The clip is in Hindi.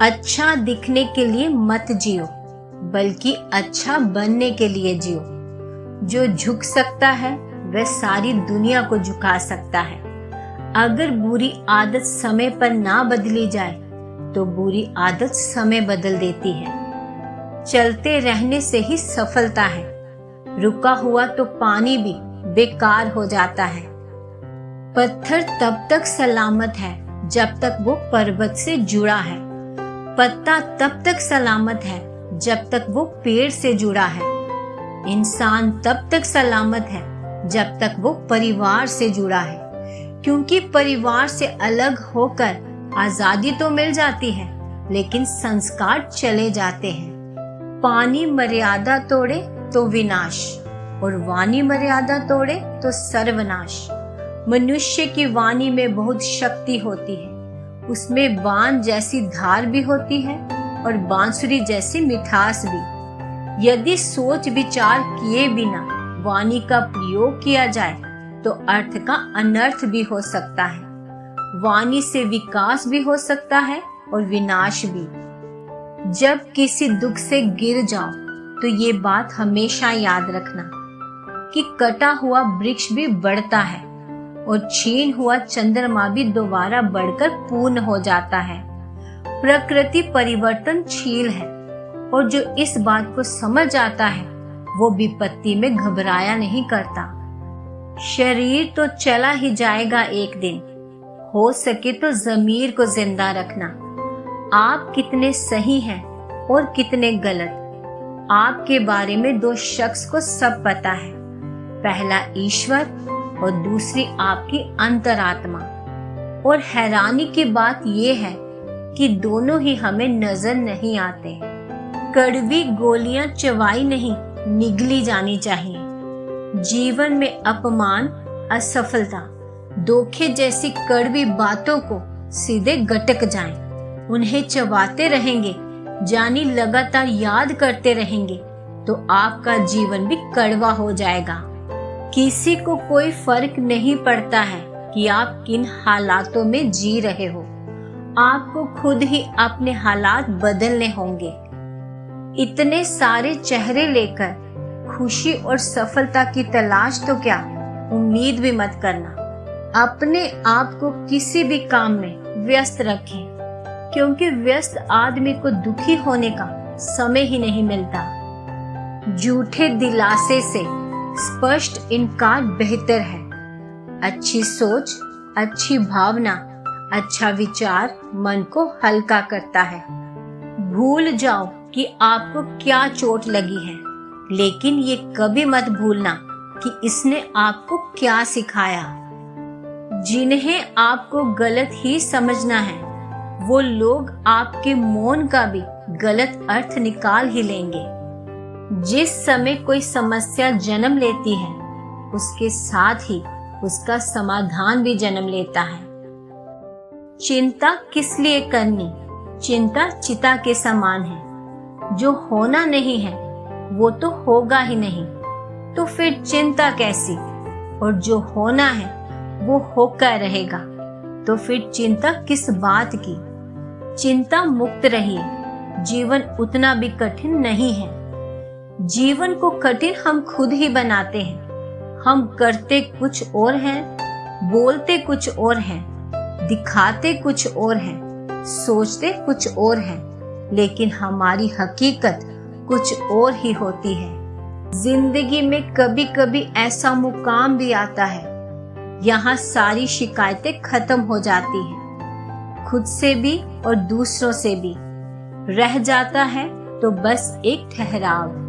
अच्छा दिखने के लिए मत जियो, बल्कि अच्छा बनने के लिए जियो। जो झुक सकता है वह सारी दुनिया को झुका सकता है। अगर बुरी आदत समय पर ना बदली जाए तो बुरी आदत समय बदल देती है। चलते रहने से ही सफलता है। रुका हुआ तो पानी भी बेकार हो जाता है। पत्थर तब तक सलामत है जब तक वो पर्वत से जुड़ा है। पत्ता तब तक सलामत है जब तक वो पेड़ से जुड़ा है। इंसान तब तक सलामत है जब तक वो परिवार से जुड़ा है, क्योंकि परिवार से अलग होकर आजादी तो मिल जाती है, लेकिन संस्कार चले जाते हैं। पानी मर्यादा तोड़े तो विनाश, और वाणी मर्यादा तोड़े तो सर्वनाश। मनुष्य की वाणी में बहुत शक्ति होती है। उसमें बाण जैसी धार भी होती है और बांसुरी जैसी मिठास भी। यदि सोच विचार किए बिना वाणी का प्रयोग किया जाए तो अर्थ का अनर्थ भी हो सकता है। वाणी से विकास भी हो सकता है और विनाश भी। जब किसी दुख से गिर जाओ तो ये बात हमेशा याद रखना कि कटा हुआ वृक्ष भी बढ़ता है और छीन हुआ चंद्रमा भी दोबारा बढ़कर पूर्ण हो जाता है। प्रकृति परिवर्तनशील है और जो इस बात को समझ आता है वो विपत्ति में घबराया नहीं करता। शरीर तो चला ही जाएगा एक दिन, हो सके तो ज़मीर को जिंदा रखना। आप कितने सही हैं और कितने गलत, आपके बारे में दो शख्स को सब पता है। पहला ईश्वर और दूसरी आपकी अंतरात्मा। और हैरानी की बात यह है कि दोनों ही हमें नजर नहीं आते। कड़वी गोलियां चबाई नहीं, निगली जानी चाहिए। जीवन में अपमान, असफलता, धोखे जैसी कड़वी बातों को सीधे गटक जाएं। उन्हें चबाते रहेंगे, जानी लगातार याद करते रहेंगे तो आपका जीवन भी कड़वा हो जाएगा। किसी को कोई फर्क नहीं पड़ता है कि आप किन हालातों में जी रहे हो। आपको खुद ही अपने हालात बदलने होंगे। इतने सारे चेहरे लेकर खुशी और सफलता की तलाश तो क्या, उम्मीद भी मत करना। अपने आप को किसी भी काम में व्यस्त रखें, क्योंकि व्यस्त आदमी को दुखी होने का समय ही नहीं मिलता। झूठे दिलासे से स्पष्ट इनकार बेहतर है। अच्छी सोच, अच्छी भावना, अच्छा विचार मन को हल्का करता है। भूल जाओ कि आपको क्या चोट लगी है, लेकिन ये कभी मत भूलना कि इसने आपको क्या सिखाया। जिन्हें आपको गलत ही समझना है वो लोग आपके मौन का भी गलत अर्थ निकाल ही लेंगे। जिस समय कोई समस्या जन्म लेती है उसके साथ ही उसका समाधान भी जन्म लेता है। चिंता किस लिए करनी? चिंता चिता के समान है। जो होना नहीं है वो तो होगा ही नहीं, तो फिर चिंता कैसी? और जो होना है वो होकर रहेगा, तो फिर चिंता किस बात की? चिंता मुक्त रहिए। जीवन उतना भी कठिन नहीं है। जीवन को कठिन हम खुद ही बनाते हैं। हम करते कुछ और हैं, बोलते कुछ और हैं, दिखाते कुछ और हैं, सोचते कुछ और हैं, लेकिन हमारी हकीकत कुछ और ही होती है। जिंदगी में कभी कभी ऐसा मुकाम भी आता है यहाँ सारी शिकायतें खत्म हो जाती हैं। खुद से भी और दूसरों से भी। रह जाता है तो बस एक ठहराव।